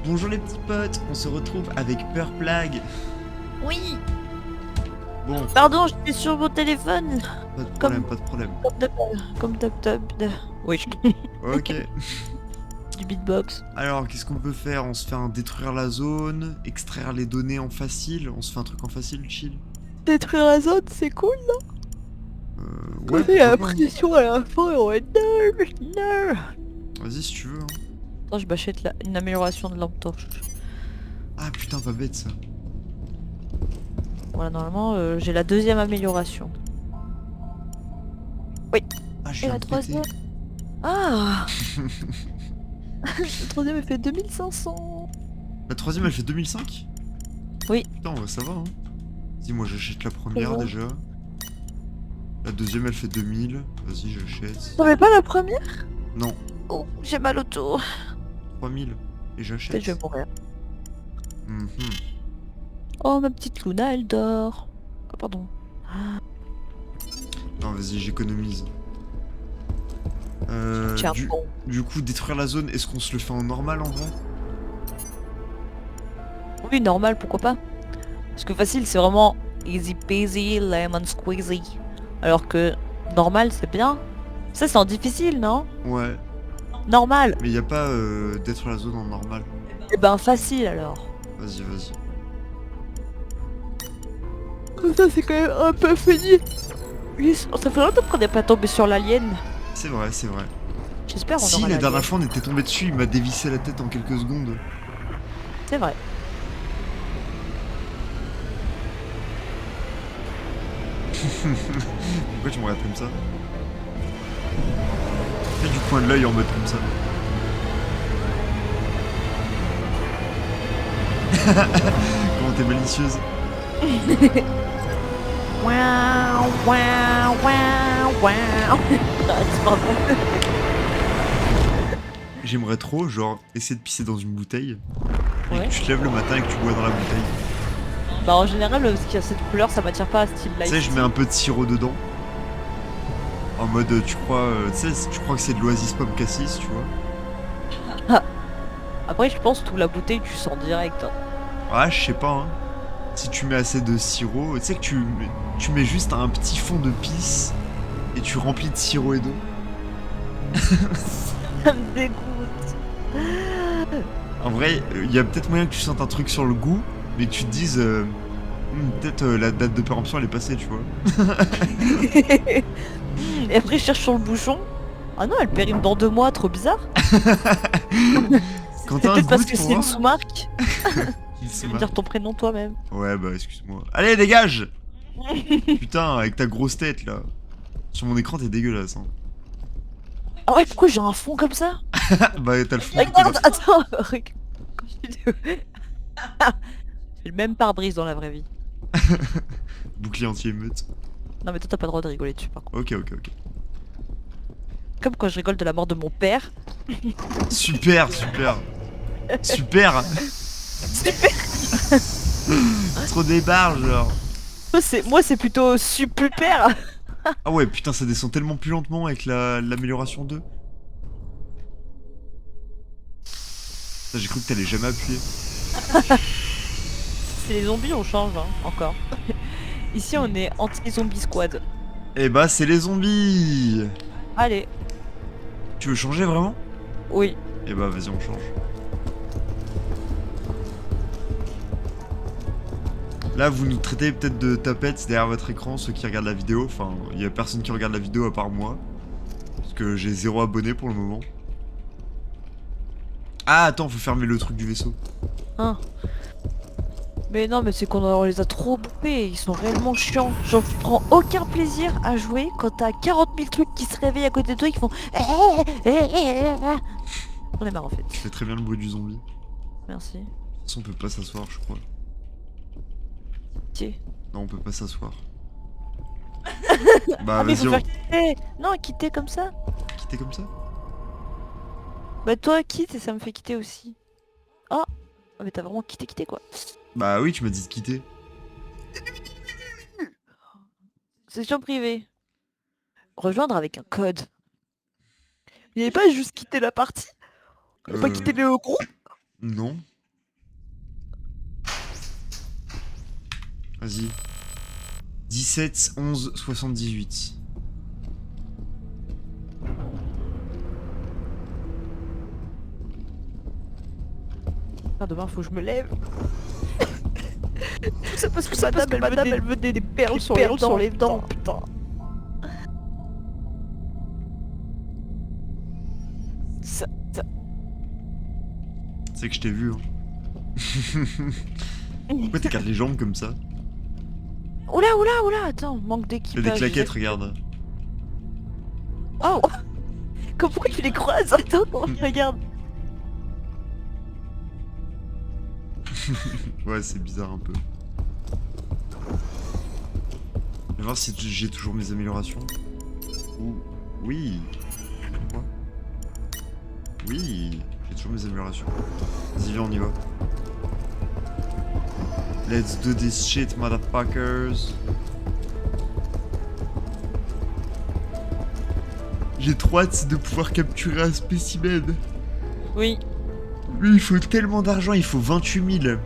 Bonjour les petits potes, on se retrouve avec Purplag. Oui, Bon, pardon, j'étais sur mon téléphone. pas de problème, Comme, pas de problème. comme d'hab. Comme d'hab. Oui, Ok, du beatbox. alors qu'est-ce qu'on peut faire? On se fait un détruire la zone, extraire les données en facile, on se fait un truc en facile, chill. Détruire la zone, c'est cool. Ouais, Quand il y a pourquoi la pas, hein. pression à la fin, on va être non, non. Vas-y si tu veux, hein. Attends, je m'achète une amélioration de lampe torche. Ah putain, pas bête ça. Voilà, normalement, j'ai la deuxième amélioration. Oui, Ah, je et viens la de péter. troisième. Ah, la troisième, elle fait 2500. La troisième elle fait 2005. Oui, Putain, ouais, ça va, hein. Vas-y, moi j'achète la c'est première bon. déjà. La deuxième elle fait 2000. Vas-y, j'achète. T'avais pas la première? Non, Oh, j'ai mal au dos. 3000. Et Peut-être je vais j'achète. mourir. Mhm. Oh, ma petite Luna, elle dort. Oh, pardon. Non, vas-y, j'économise. Euh, du, Charbon. du coup, détruire la zone, est-ce qu'on se le fait en normal en vrai? Oui, normal, pourquoi pas? Parce que facile, c'est vraiment easy peasy, lemon squeezy. Alors que normal, c'est bien. Ça, c'est en difficile, non? Ouais, Normal. mais y a pas détruire la zone en normal. Eh ben, facile alors. Vas-y, vas-y. Comme ça, c'est quand même un peu fini. Oui, ça fait longtemps qu'on n'est pas tombé sur l'alien. C'est vrai, c'est vrai. J'espère on Si, aura la dernière l'alien. fois on était tombé dessus, il m'a dévissé la tête en quelques secondes. C'est vrai. Pourquoi tu me regardes comme ça? Fais du coin de l'œil en mode comme ça. Comment t'es malicieuse. Waouh, waouh, waouh, waouh. Pardon. J'aimerais trop, genre, essayer de pisser dans une bouteille et que Ouais. tu te lèves le matin et que tu bois dans la bouteille. Bah, en général, ce qui a cette couleur, ça m'attire pas à style Tu life sais, je mets un peu de sirop dedans. En mode, tu crois, tu sais, tu crois que c'est de l'Oasis Pomme Cassis, tu vois. Après, je pense tout la bouteille, tu sens direct, hein. Ah, je sais pas, hein. Si tu mets assez de sirop, tu sais que tu mets juste un petit fond de pisse et tu remplis de sirop et d'eau. Ça me dégoûte. En vrai, il y a peut-être moyen que tu sentes un truc sur le goût, mais que tu te dises, peut-être la date de péremption elle est passée, tu vois. Et après, je cherche sur le bouchon. Ah non, elle périme dans 2 mois, trop bizarre. C'est Quentin, peut-être parce goûte que pour c'est une voir. sous-marque. Il Tu se veux me marre. dire ton prénom toi-même. Ouais, bah excuse-moi. Allez, dégage. Putain, avec ta grosse tête là. Sur mon écran, t'es dégueulasse. Hein. Ah ouais, pourquoi j'ai un fond comme ça? Bah, t'as le fond du Regarde, téléphone. attends, regarde. J'ai le même pare-brise dans la vraie vie. Bouclier anti-émeute. Non mais toi t'as pas le droit de rigoler dessus par contre. Ok, ok, ok. Comme quand je rigole de la mort de mon père. Super, super. Super. Super. Trop des barres, genre. Moi c'est plutôt super. Ah ouais, putain, ça descend tellement plus lentement avec l'amélioration 2. Putain, j'ai cru que t'allais jamais appuyer. C'est les zombies, on change hein, encore. Ici on est anti-zombie squad. Eh bah, c'est les zombies. Allez, Tu veux changer vraiment? oui. Eh bah, vas-y, on change. Là, vous nous traitez peut-être de tapettes derrière votre écran, ceux qui regardent la vidéo. Enfin, il y a personne qui regarde la vidéo à part moi. Parce que j'ai 0 abonné pour le moment. Ah, attends, faut fermer le truc du vaisseau. Hein. Mais non, mais c'est qu'on les a trop bouffés, ils sont réellement chiants. Genre, tu prends aucun plaisir à jouer quand t'as 40 000 trucs qui se réveillent à côté de toi et qui font. On est marre en fait. Tu fais très bien le bruit du zombie. De Merci. toute façon, on peut pas s'asseoir, je crois. Tiens. Non, on peut pas s'asseoir. Bah, Ah, mais il vas-y, faut on... faire quitter. Non, quitter comme ça. Quitter comme ça? Bah, toi, quitte et ça me fait quitter aussi. Oh, ah, mais t'as vraiment quitté quoi. Bah oui, tu m'as dit de quitter. Session privée. Rejoindre avec un code. Il n'y avait pas juste quitter la partie. Il n'y avait pas Euh... quitter le groupe. Non. Vas-y. 17, 11, 78. Ah, demain, faut que je me lève. C'est parce que madame, elle me donne des perles sur les dents, putain. Ça... C'est que je t'ai vu, hein. Pourquoi t'écartes les jambes comme ça? Oula, attends, manque Fais d'équipage. des claquettes, regarde. Oh. Pourquoi tu les croises? Attends, regarde. Ouais, c'est bizarre un peu. Je vais voir si j'ai toujours mes améliorations. Ouh. Oui. Quoi? Oui, j'ai toujours mes améliorations. Vas-y, viens, on y va. Let's do this shit, motherfuckers. J'ai trop hâte de pouvoir capturer un spécimen. Oui. Lui, il faut tellement d'argent, il faut 28 000.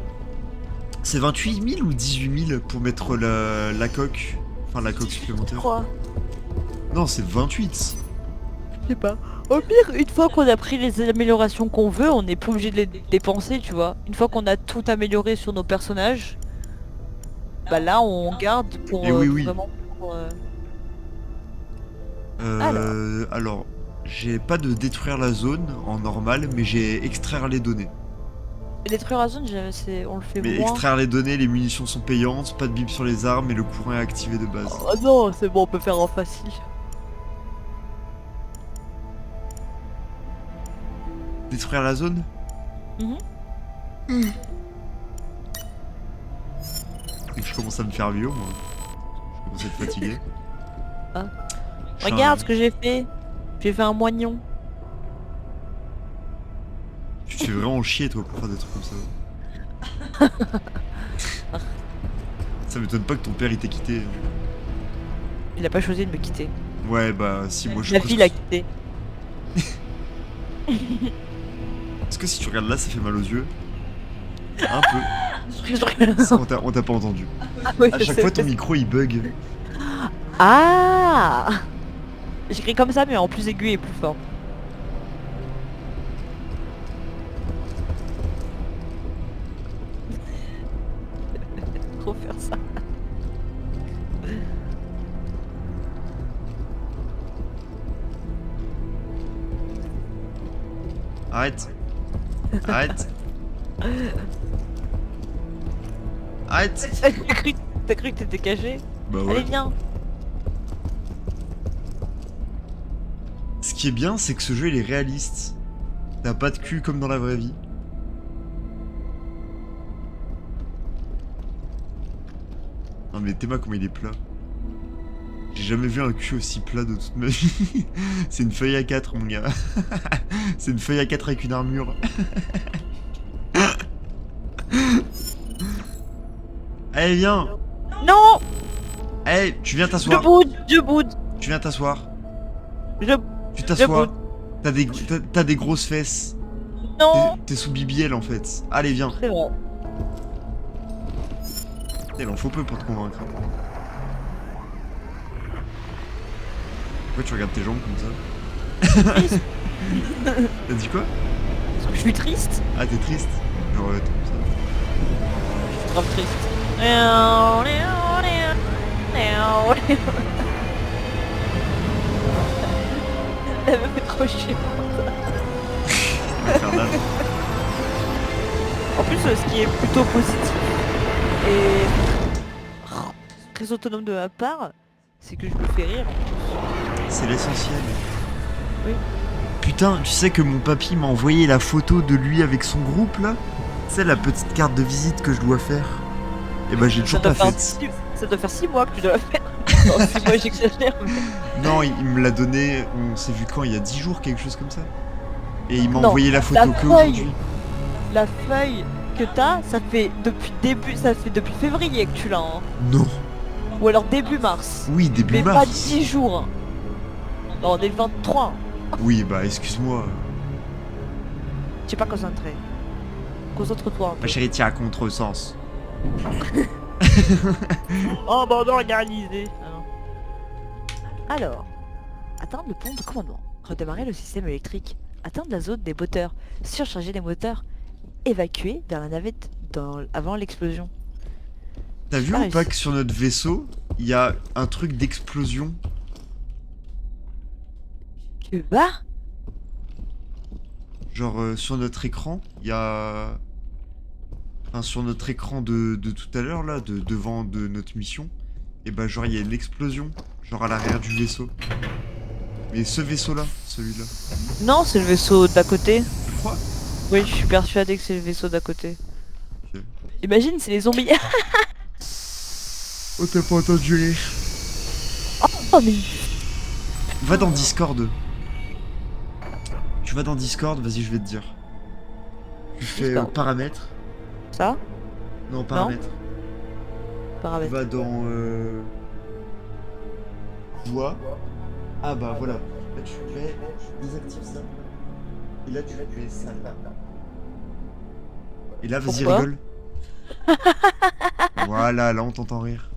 C'est 28 000 ou 18 000 pour mettre la coque? Enfin, la coque supplémentaire. Quoi? Non, c'est 28. Je sais pas. Au pire, une fois qu'on a pris les améliorations qu'on veut, on n'est plus obligé de les dépenser, tu vois. Une fois qu'on a tout amélioré sur nos personnages, bah là on garde pour, Et oui, oui. vraiment pour, alors, j'ai pas de détruire la zone en normal, mais j'ai extraire les données. détruire la zone, on le fait Mais moins. extraire les données, les munitions sont payantes, pas de bip sur les armes et le courant est activé de base. Oh non, c'est bon, on peut faire en facile. Détruire la zone? Et que je commence à me faire vieux, moi. Je commence à être fatigué. Ah. Je suis Regarde un- ce que j'ai fait. J'ai fait un moignon. Tu te fais vraiment chier, toi, pour faire des trucs comme ça. Ça m'étonne pas que ton père il t'ait quitté. Il a pas choisi de me quitter. Ouais, bah, si moi je La pense fille que- l'a quitté. Est-ce que si tu regardes là, ça fait mal aux yeux? Un peu. On t'a pas entendu. Oui, À je chaque sais, fois, ton je sais. micro il bug. Ah, j'écris comme ça, mais en plus aigu et plus fort. Trop faire ça. Arrête. Arrête. Arrête. T'as cru que t'étais caché? Bah Allez, ouais. viens. Ce qui est bien, c'est que ce jeu il est réaliste. T'as pas de cul comme dans la vraie vie. Non mais Théma, comment il est plat. J'ai jamais vu un cul aussi plat de toute ma vie. C'est une feuille A4, mon gars. C'est une feuille A4 avec une armure. Allez, viens. Non, Allez, tu viens je t'asseoir. boude. Tu viens t'asseoir. Je... Tu t'assois. boude. T'as des grosses fesses. Non. T'es sous BBL en fait. Allez, viens. C'est vrai. Il en faut peu pour te convaincre. Pourquoi tu regardes tes jambes comme ça? Triste. T'as dit quoi? Parce que je suis triste. Ah, t'es triste? Genre, t'es comme ça. Je suis grave triste. Elle me fait trop chier. Infernal. En plus, ce qui est plutôt positif et très autonome de ma part, c'est que je me fais rire. C'est l'essentiel. Oui. Putain, tu sais que mon papy m'a envoyé la photo de lui avec son groupe là? C'est la petite carte de visite que je dois faire. Et bah j'ai toujours pas faite. Ça doit faire 6 mois que tu dois la faire. Non, 6 mois j'exagère. Mais... Non, il me l'a donné, on s'est vu quand? Il y a 10 jours, quelque chose comme ça. Et il m'a Non, envoyé la photo la que feuille. aujourd'hui. La feuille que t'as, ça fait depuis février que tu l'as. Hein. Non. Ou alors début mars. Oui, début Mais mars. pas 10 jours. Hein. Non, on est le 23. Oui, bah excuse-moi. Je suis pas concentré. Concentre-toi un peu. Ma chérie, tiens à contresens. Oh, bande organisé. Alors, atteindre le pont de commandement. Redémarrer le système électrique. Atteindre la zone des moteurs. Surcharger les moteurs. Évacuer vers la navette avant l'explosion. T'as vu Pas ou réussi. pas que sur notre vaisseau, il y a un truc d'explosion? Tu vas? Genre sur notre écran, il y a... Enfin sur notre écran de tout à l'heure là, devant de notre mission, et bah genre il y a une explosion, genre à l'arrière du vaisseau. Mais ce vaisseau là, celui-là. Non, c'est le vaisseau d'à côté. Tu crois? Oui, je suis persuadé que c'est le vaisseau d'à côté. Ok. Imagine, c'est les zombies. Oh t'as pas entendu rire. Oh mais... Va dans Discord. Tu vas dans Discord, vas-y je vais te dire. Tu fais Discord. paramètres. Ça? Non, paramètres. Tu Paramètres. vas dans voix. Ah bah voilà. Là tu mets, tu désactives ça. Et là tu mets ça là. Et là vas-y Pourquoi? rigole. Voilà, là on t'entend rire.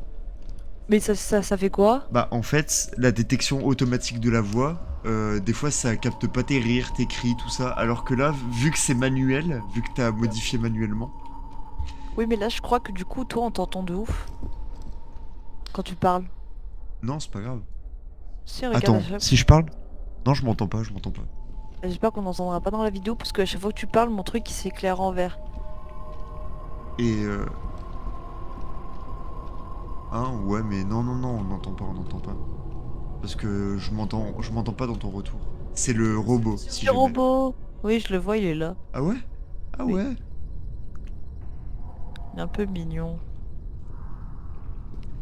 Mais ça fait quoi? Bah en fait, la détection automatique de la voix, des fois ça capte pas tes rires, tes cris, tout ça. Alors que là, vu que c'est manuel, vu que t'as modifié manuellement. Oui, mais là, je crois que du coup, toi, on t'entend de ouf. Quand tu parles. Non, c'est pas grave. Si, regarde, Attends, à chaque- si je parle? Non, je m'entends pas, je m'entends pas. j'espère qu'on n'entendra pas dans la vidéo parce que à chaque fois que tu parles, mon truc il s'éclaire en vert. Et hein, ouais, mais non, non, non, on n'entend pas, on n'entend pas. Parce que je m'entends pas dans ton retour. C'est le robot, si Le jamais. robot! Oui, je le vois, il est là. Ah ouais? Ah Oui. ouais? Il est un peu mignon.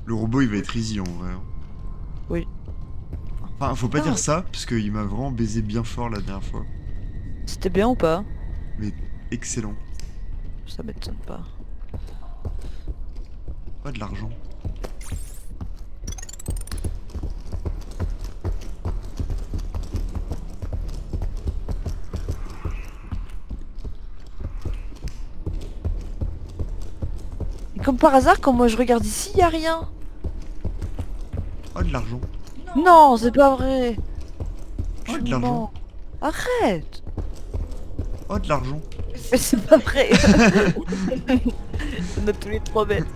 Le robot, il va être easy en vrai. Oui. Enfin, faut pas Ah. dire ça, parce qu'il m'a vraiment baisé bien fort la dernière fois. C'était bien ou pas? Mais excellent. Ça m'étonne pas. Pas de l'argent. Et comme par hasard, quand moi je regarde ici, y a rien. Oh, de l'argent. Non, c'est pas vrai. Oh, Tu de l'argent. mens. Arrête. Oh, de l'argent. Mais c'est pas vrai. On a tous les trois bêtes.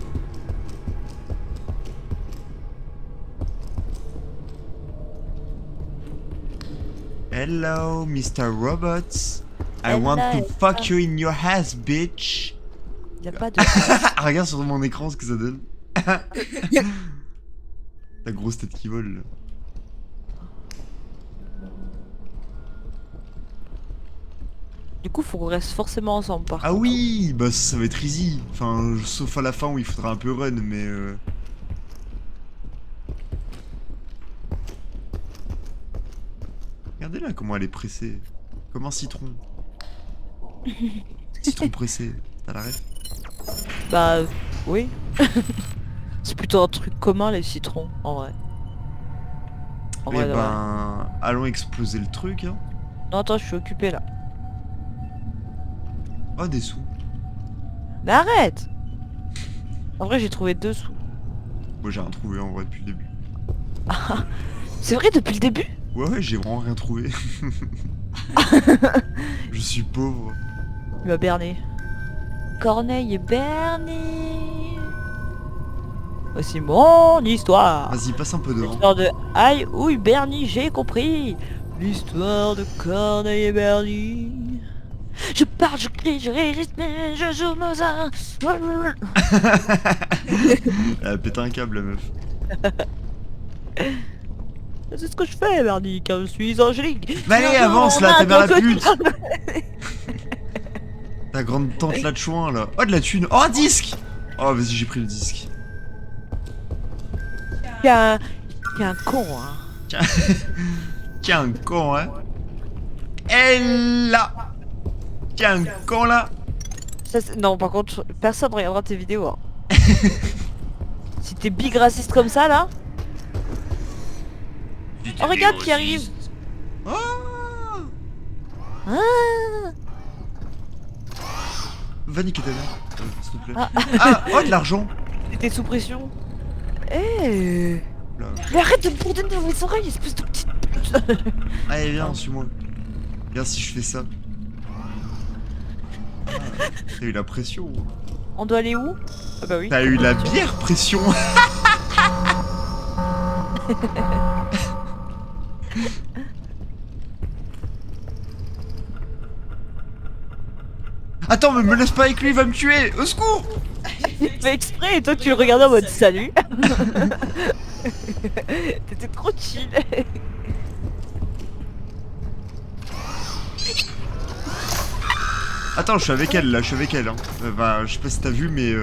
Hello, Mr. Robots. I want to Hello. fuck you in your ass, bitch. Y a pas de... Ah, regarde sur mon écran ce que ça donne. La grosse tête qui vole là. Du coup, faut qu'on reste forcément ensemble par Ah contre. oui, bah ça va être easy. Enfin, sauf à la fin où il faudra un peu run, mais regardez là comment elle est pressée. Comme un citron. Citron pressé. T'as la ref? Bah, oui. C'est plutôt un truc commun, les citrons, en vrai. En Eh vrai, de vrai. ben, allons exploser le truc, hein. Non, attends, je suis occupé là. Oh, des sous. Mais arrête! En vrai, j'ai trouvé 2 sous. Moi, j'ai rien trouvé en vrai depuis le début. C'est vrai, depuis le début? Ouais, ouais, j'ai vraiment rien trouvé. Je suis pauvre. Il m'a berné. Corneille et Bernie. Voici mon histoire. Vas-y, passe un peu devant. L'histoire de Aïe, ouille, Bernie, j'ai compris. L'histoire de Corneille et Bernie. Je parle, je crie, je rythme, je joue Mozart. Elle a pété un câble, la meuf. C'est ce que je fais, Bernie, car je suis angélique. Mais allez, Bientôt, avance on là, a ta mère la un peu de- pute. Ta grande tante là de chouin là. Oh, de la thune. Oh, un disque. Oh, vas-y, j'ai pris le disque. Il y a un con, hein. Tiens, un con, hein. Elle là. Tiens, un con là. Non, par contre, personne regardera tes vidéos. Hein. Si t'es big raciste comme ça, là. Oh, regarde qui arrive. Oh. Ah. Va niquer ta mère, s'il te plaît. Ah. Ah, oh, de l'argent. T'étais sous pression. Eh Là. Mais arrête de me bourder dans mes oreilles, espèce de petite pute. Allez, viens, suis-moi. Regarde si je fais ça. Ah, t'as eu la pression. On doit aller où? Ah bah oui. T'as eu la bière pression. Attends, mais me laisse pas avec lui, il va me tuer. Au secours. Il fait exprès et toi tu le regardais en mode salut. T'étais trop chill. Attends, je suis avec elle là, je suis avec elle. Hein. Bah, je sais pas si t'as vu, mais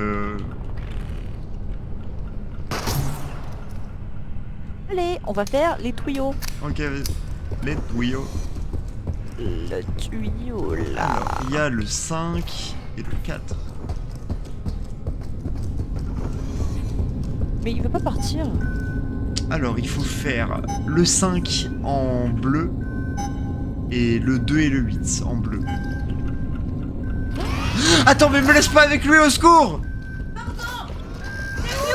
Allez, on va faire les tuyaux. ok, vas-y. Les tuyaux. Le tuyau là. Alors, il y a le 5 et le 4. Mais il veut pas partir. Alors, il faut faire le 5 en bleu et le 2 et le 8 en bleu. Attends, mais me laisse pas avec lui, au secours!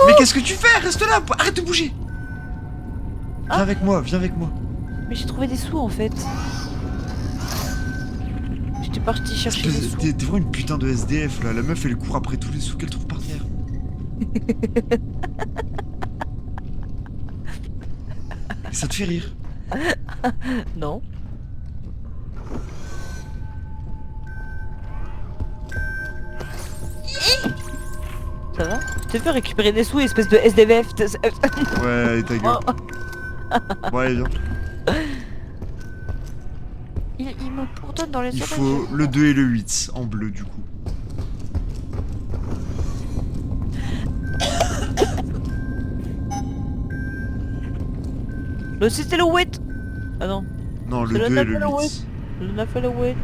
Mais qu'est-ce que tu fais? Reste là, arrête de bouger! Viens avec moi, viens avec moi. Mais j'ai trouvé des sous en fait. J'étais parti chercher des sous. T'es vraiment une putain de SDF là, la meuf elle court après tous les sous qu'elle trouve par terre. Et ça te fait rire? Non. Ça va? Je t'ai fait récupérer des sous, espèce de SDF. Ouais, et ta gueule. Bon allez, viens. Il me bourdonne dans les Il oreilles. faut le 2 et le 8 en bleu du coup. Le 6 et le 8. Ah non. Non, le C'est le 2 et 9 le et le 8. Le 9 et le 8.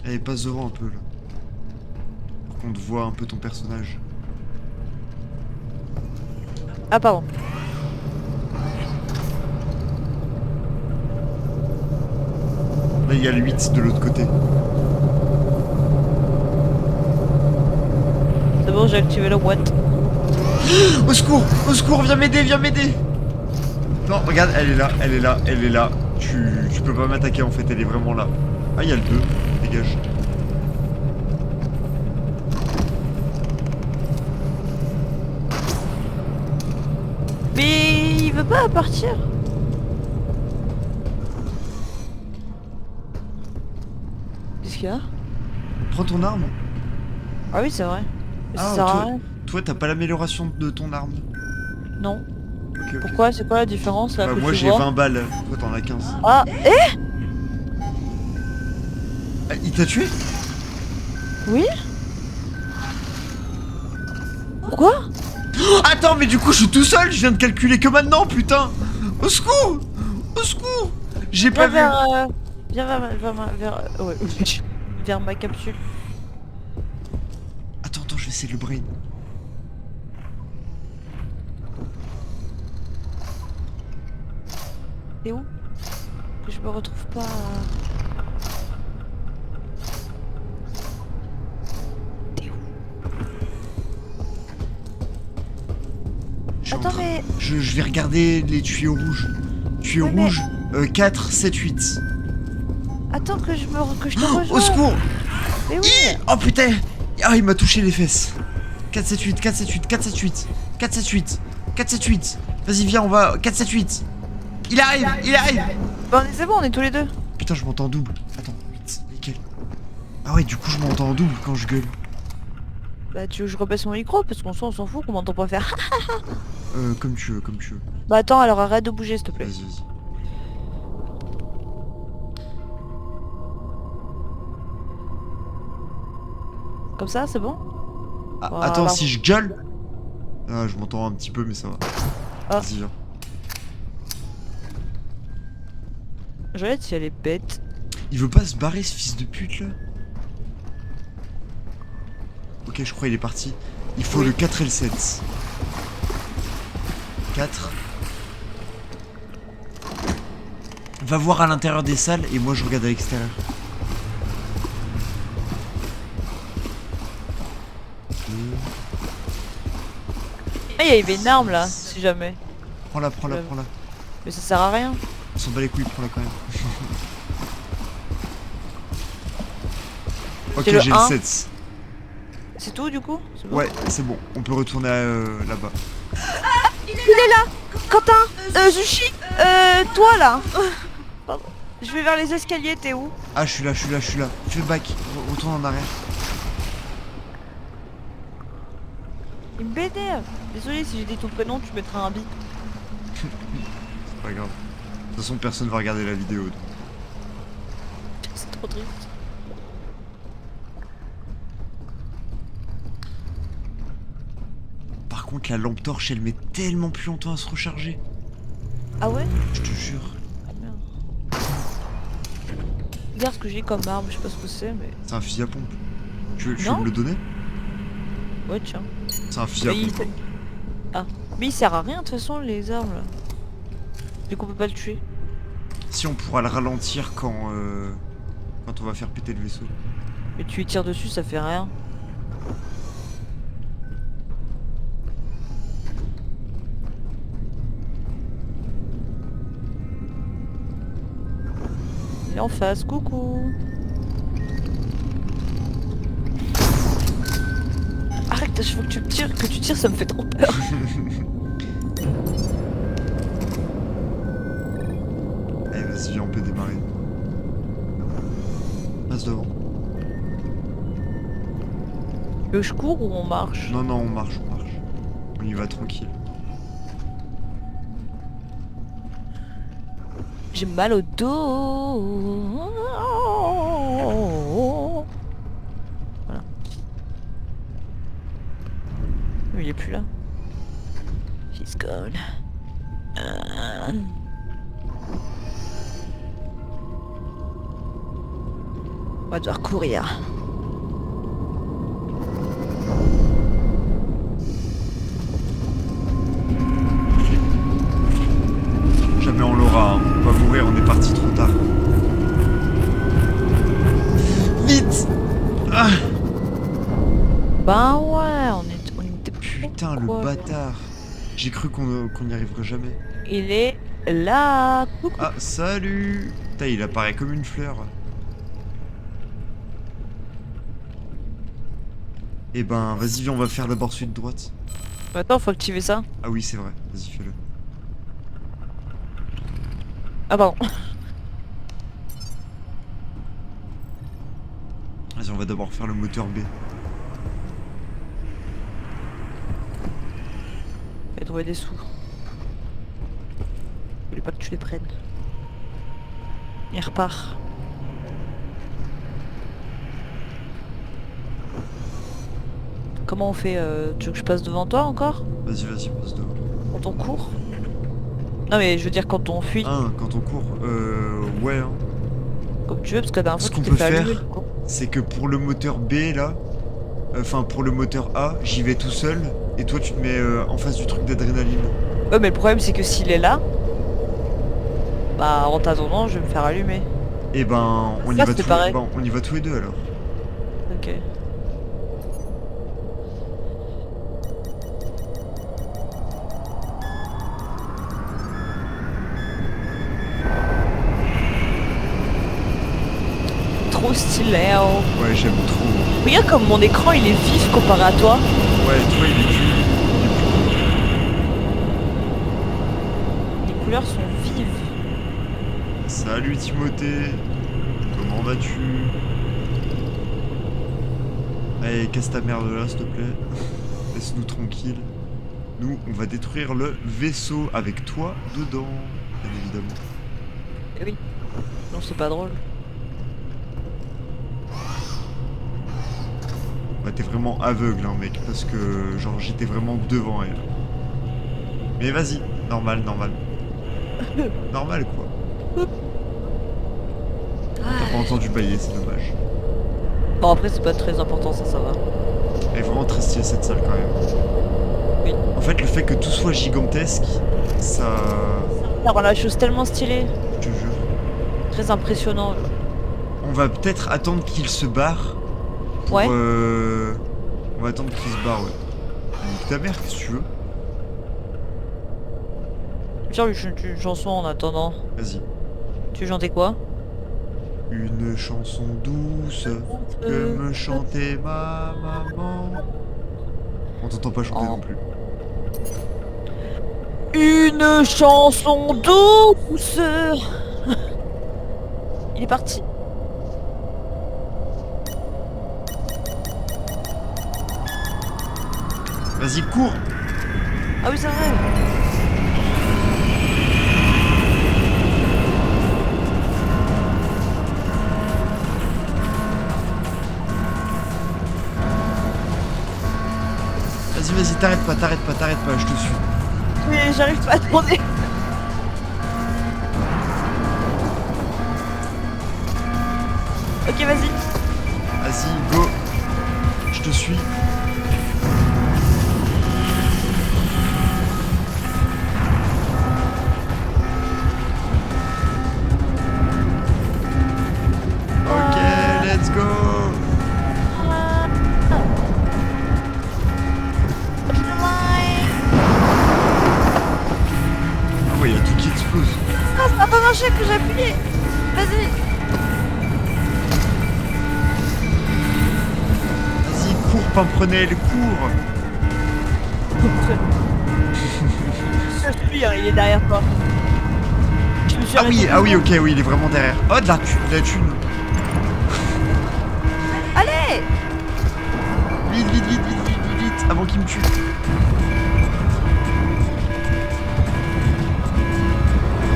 Allez, passe devant un peu là. Pour qu'on te voit un peu ton personnage. Ah pardon. Là il y a le 8 de l'autre côté. C'est bon, j'ai activé le 8. Au secours, viens m'aider, viens m'aider. Non, regarde, elle est là, elle est là, elle est là. Tu peux pas m'attaquer en fait, elle est vraiment là. Ah, il y a le 2, dégage. Mais il veut pas partir. Qu'est-ce qu'il y a? Prends ton arme. Ah oui, c'est vrai. Mais ça Ah, sert à rien. toi t'as pas l'amélioration de ton arme. Non. Ok, ok. Pourquoi? C'est quoi la différence là Bah, que moi tu j'ai vois 20 balles, toi t'en as 15. Ah, Ah, il t'a tué? oui? Pourquoi? Oh, attends, mais du coup je suis tout seul, je viens de calculer que maintenant, putain. Au secours. Au secours. J'ai pas Viens vu. vers, viens ouais, vers ma capsule. Attends, je vais essayer de le brain. T'es où? Que je me retrouve pas. T'es où? Je suis en Attends, train- mais. je vais regarder les tuyaux rouges. Tuyaux Ouais, mais- rouges, 4, 7, 8. Attends que je te rejoins. Au secours. Mais oui. Oh putain. Ah, il m'a touché les fesses. 4, 7, 8, 4, 7, 8, 4, 7, 8. 4, 7, 8. 4, 7, 8. Vas-y, viens, on va. 4, 7, 8. Il arrive, il arrive. Bah, c'est bon, on est tous les deux. Putain, je m'entends en double. Attends, 8, nickel. Ah ouais, du coup, je m'entends en double quand je gueule. Bah, tu veux que je rebaisse mon micro? Parce qu'on s'en fout qu'on m'entend pas faire. Comme tu veux, comme tu veux. Bah, attends, alors arrête de bouger, s'il te plaît. Vas-y, vas-y. Comme ça, c'est bon? Ah, Voilà. attends, si je gueule. Ah, je m'entends un petit peu, mais ça va. Ah. Vas-y, viens. Je regarde si elle est bête. Il veut pas se barrer, ce fils de pute là? Ok, je crois il est parti. Il faut Oui. le 4 et le 7. 4. Va voir à l'intérieur des salles et moi je regarde à l'extérieur. Ah, il y avait une arme là, si jamais. Prends-la, prends-la, prends-la. Mais ça sert à rien. On s'en bat les couilles, prends-la quand même. Ok, C'est le j'ai le 1. 7. C'est tout du coup? C'est bon. Ouais, c'est bon. On peut retourner là-bas. Il est là! Quentin! Zushi! Toi là! Pardon. Je vais vers les escaliers, t'es où? Ah, je suis là, je suis là, je suis là. Fais back. Retourne en arrière. Il me bénère! Désolé si j'ai dit ton prénom, tu mettras un bip. C'est pas grave. De toute façon, personne va regarder la vidéo. Donc. C'est trop triste. Par contre, la lampe torche, elle met tellement plus longtemps à se recharger. Ah ouais? Je te jure. Ah merde. Regarde ce que j'ai comme arme, je sais pas ce que c'est, mais. C'est un fusil à pompe. Tu veux Non. me le donner? Ouais, tiens. C'est un fusil à Mais il... pompe. Ah. Mais il sert à rien de toute façon, les armes là. Du coup, on peut pas le tuer. Si on pourra le ralentir quand on va faire péter le vaisseau. Mais tu lui tires dessus, ça fait rien. Il est en face, coucou. Arrête, à chaque fois que tu tires, ça me fait trop peur. Allez, vas-y, viens, on peut démarrer. Passe devant. Que je cours ou on marche? Non, non, on marche, on marche. On y va tranquille. J'ai mal au dos. Voilà. Mais il est plus là. She's gone. On va devoir courir. Jamais on l'aura, hein. On va mourir, on est parti trop tard. Vite! Ah, Bah ouais, on était putain, le quoi, là. bâtard. J'ai cru qu'on n'y arriverait jamais. Il est là. Coucou. Ah, salut! Putain, il apparaît comme une fleur. Eh ben, vas-y, viens, on va faire d'abord celui de droite. Attends, faut activer ça. Ah oui, c'est vrai. Vas-y, fais-le. Ah pardon. Vas-y, on va d'abord faire le moteur B. Fais trouver des sous. Je voulais pas que tu les prennes. Il repart. Comment on fait tu veux que je passe devant toi encore? Vas-y, vas-y, passe devant. Quand on court? Non mais je veux dire quand on fuit. Ah, quand on court, ouais, hein. Comme tu veux, parce que la dernière Ce fois qu'on tu peut t'es fait allumer, faire, du coup. c'est que pour le moteur B, là, enfin, pour le moteur A, j'y vais tout seul, et toi, tu te mets en face du truc d'adrénaline. Ouais mais le problème c'est que s'il est là, bah en t'attendant je vais me faire allumer. Et ben, on y Ça, va c'était tous pareil. bon, on y va tous les deux, alors. Ok. Trop stylé. Oh. Ouais, j'aime trop. Regarde comme mon écran il est vif comparé à toi. Ouais, toi, il est plus Les couleurs sont vives. cool. Salut, Timothée. Comment vas-tu? Allez, casse ta merde là, s'il te plaît. Laisse-nous tranquille. Nous, on va détruire le vaisseau avec toi dedans, bien évidemment. Eh oui. Non c'est pas drôle. Bah, t'es vraiment aveugle, hein, mec, parce que, genre, j'étais vraiment devant elle. Mais vas-y, normal, normal. Normal, quoi. T'as pas entendu bailler, c'est dommage. Bon après c'est pas très important ça va. Elle est vraiment très stylée, cette salle, quand même. Oui. En fait, le fait que tout soit gigantesque, ça... Ça rend la chose tellement stylée. Je te jure. Très impressionnant. On va peut-être attendre qu'il se barre. Pour, Ouais. On va attendre qu'il se barre, ouais. Nique ta mère, qu'est-ce que tu veux? pire, lui chante une chanson en attendant. Vas-y. Tu chantais quoi? Une chanson douce que me chantait ma maman. On t'entend pas chanter non En- plus. Une chanson douce. Il est parti. Vas-y, cours. Ah oui, c'est vrai. Vas-y, vas-y, t'arrêtes pas, je te suis. Mais j'arrive pas à tourner. Ok, vas-y. Vas-y, go. Je te suis. Ok, let's go. Ah ouais, y a tout qui explose. Ah, ça a pas marché que j'ai appuyé. Vas-y. Vas-y, cours, Pimprenel, cours. Je suis, hein, il est derrière toi. Je me suis arrêtée Ah oui, deux ok, oui, il est vraiment derrière. Oh, de la thune. secondes. Allez. Vite, avant qu'il me tue.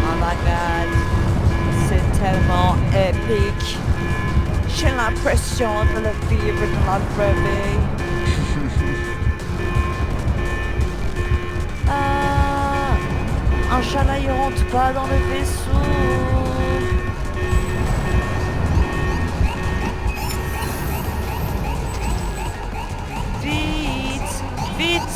Oh my god. C'est tellement épique. J'ai l'impression de le vivre dans la vraie vie. Ah, un chalet il rentre pas dans le vaisseau. Vite, vite.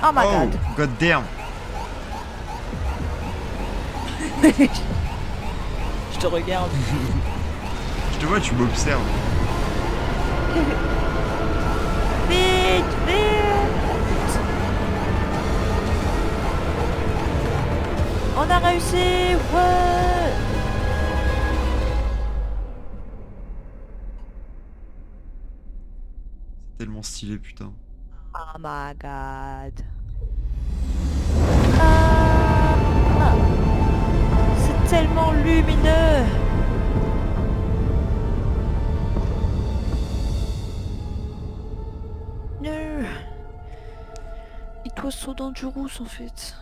Oh my god. God damn. Je te regarde. Je te vois, tu m'observes. Vite, vite. On a réussi. Ouais. C'est tellement stylé, putain. Oh my god. Ah, c'est tellement lumineux. No. It was so dangerous en fait.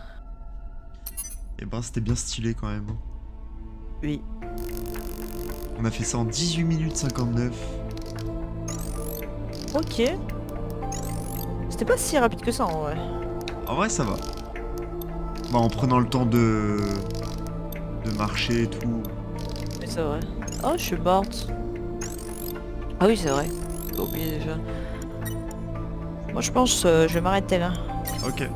Eh ben, c'était bien stylé quand même. Oui. On a fait ça en 18 minutes 59. Ok. C'était pas si rapide que ça en vrai. En vrai, ça va. Bah, en prenant le temps de marcher et tout. Mais c'est vrai. Oh, je suis morte. Ah oui, c'est vrai. J'ai oublié déjà. Moi, je pense je vais m'arrêter là. Ok.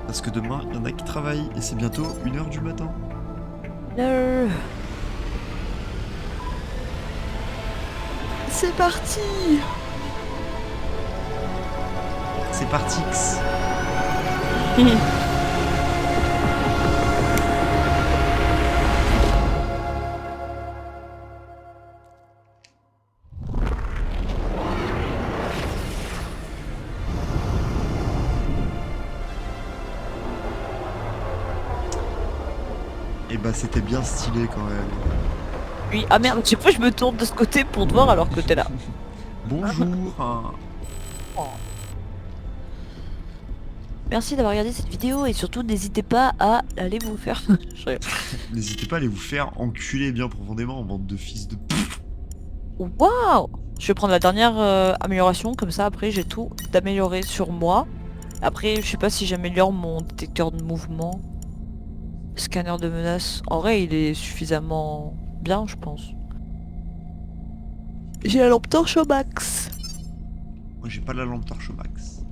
Parce que demain, il y en a qui travaillent et c'est bientôt 1h du matin. No. C'est parti. C'est parti. Et bah, c'était bien stylé quand même. Oui, ah merde, chaque fois je me tourne de ce côté pour te voir alors que t'es là. Bonjour. Hein. Oh. Merci d'avoir regardé cette vidéo et surtout n'hésitez pas à aller vous faire. N'hésitez pas à aller vous faire enculer bien profondément en bande de fils de... Waouh. Je vais prendre la dernière amélioration, comme ça après j'ai tout d'améliorer sur moi. Après, je sais pas si j'améliore mon détecteur de mouvement. Scanner de menace. En vrai, il est suffisamment bien, je pense. J'ai la lampe torche au max. Moi, j'ai pas la lampe torche au max.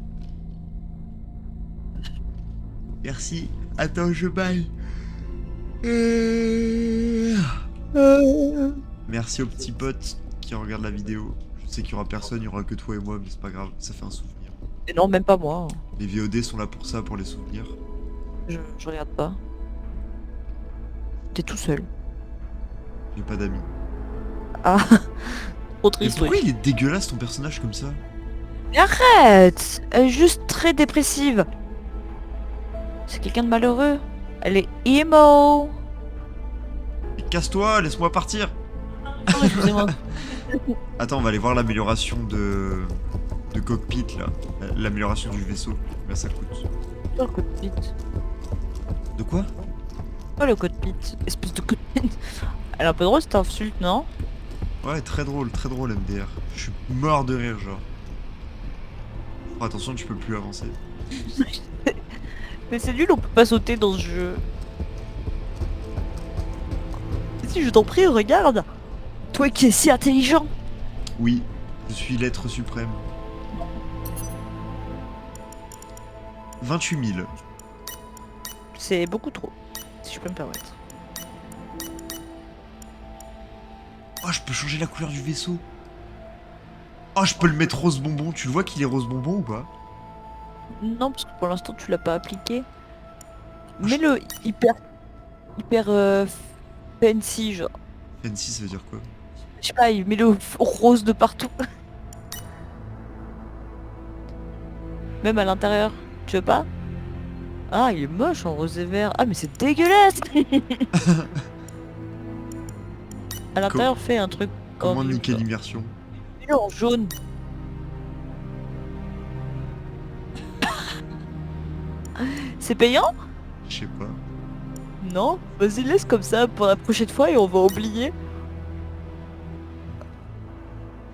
Merci. Attends, je baille. Merci aux petits potes qui regardent la vidéo. Je sais qu'il y aura personne, il y aura que toi et moi, mais c'est pas grave, ça fait un souvenir. Et non, même pas moi. Les VOD sont là pour ça, pour les souvenirs. Je regarde pas. T'es tout seul. J'ai pas d'amis. Ah, trop Mais triste, pourquoi oui. il est dégueulasse ton personnage comme ça? Mais arrête! Elle est juste très dépressive. C'est quelqu'un de malheureux. Elle est emo. Mais casse-toi, laisse-moi partir. Oh, excusez-moi. Attends, on va aller voir l'amélioration de cockpit là. L'amélioration du vaisseau. Combien ça coûte? Pas le cockpit. De quoi? Pas le cockpit. Espèce de cockpit. Elle est un peu drôle cette insulte, non? Ouais, très drôle MDR. Je suis mort de rire, genre. Oh, attention, tu peux plus avancer. Mais c'est nul, on peut pas sauter dans ce jeu. Si, je t'en prie, regarde. Toi qui es si intelligent. Oui, je suis l'être suprême. 28 000. C'est beaucoup trop, si je peux me permettre. Oh, je peux changer la couleur du vaisseau. Oh, je peux le mettre rose bonbon. Tu le vois qu'il est rose bonbon ou pas? Non, parce que pour l'instant, tu l'as pas appliqué. Mets-le hyper fancy, genre. Fancy, ça veut dire quoi? Je sais pas, mets-le rose de partout. Même à l'intérieur. Tu veux pas? Ah, il est moche en rose et vert. Ah, mais c'est dégueulasse. À l'intérieur, fais un truc. Comment horrible. niquer l'immersion? Mets-le en jaune. C'est payant? Je sais pas. Non? Vas-y, laisse comme ça pour la prochaine fois et on va oublier.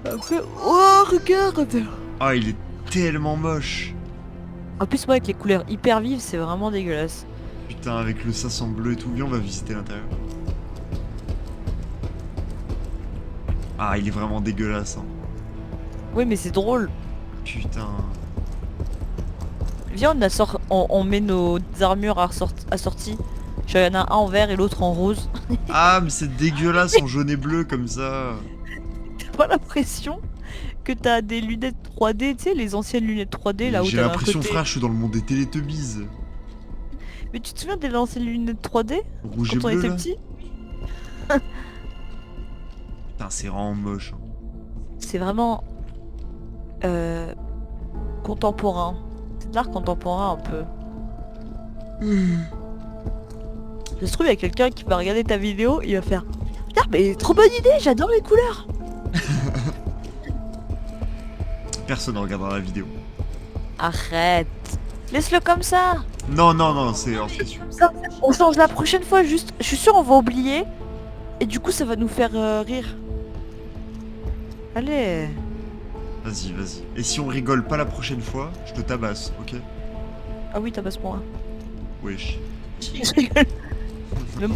Après... Oh, regarde! Ah, il est tellement moche. En plus, moi, avec les couleurs hyper vives, c'est vraiment dégueulasse. Putain, avec le sas en bleu et tout. Viens, on va visiter l'intérieur. Ah, il est vraiment dégueulasse. Hein. Oui, mais c'est drôle. Putain. Viens, on met nos armures assorties. Genre, il y en a un en vert et l'autre en rose. Ah, mais c'est dégueulasse en jaune et bleu comme ça. T'as pas l'impression que t'as des lunettes 3D, tu sais, les anciennes lunettes 3D, là où J'ai t'avais un l'impression, côté... frère, je suis dans le monde des Télétubbies. Mais tu te souviens des anciennes lunettes 3D? Rouge Quand et on bleu était là. petit? Putain, c'est vraiment moche. Hein. C'est vraiment... contemporain. C'est de l'art contemporain un peu. Ça se trouve, il y a quelqu'un qui va regarder ta vidéo, il va faire putain, mais trop bonne idée, j'adore les couleurs. Personne ne regardera la vidéo. Arrête. Laisse-le comme ça. Non, non, non, c'est hors fichu. On change la prochaine fois, juste. Je suis sûre, on va oublier. Et du coup, ça va nous faire rire. Allez. Vas-y, vas-y. Et si on rigole pas la prochaine fois, je te tabasse, ok? Ah oui, tabasse-moi. Wesh. Je rigole.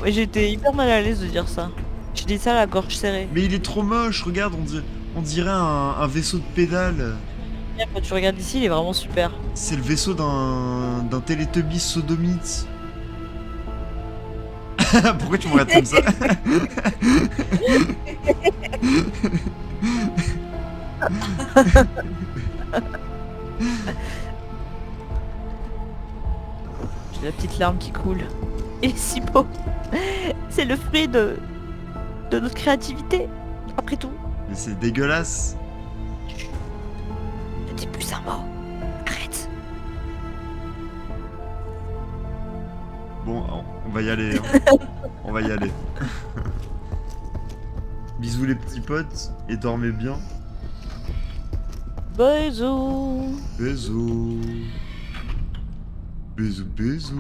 J'ai été hyper mal à l'aise de dire ça. J'ai dit ça à la gorge serrée. Mais il est trop moche, regarde, on dirait un vaisseau de pédale. Quand tu regardes ici, il est vraiment super. C'est le vaisseau d'un Télétubbies sodomite. Pourquoi tu me regardes comme ça? J'ai la petite larme qui coule. Et si beau. C'est le fruit de notre créativité. Après tout. Mais c'est dégueulasse. Ne dis plus un mot. Arrête. Bon, on va y aller. Hein. On va y aller. Bisous les petits potes et dormez bien. Bisous. Bisous. Bisous, bisous.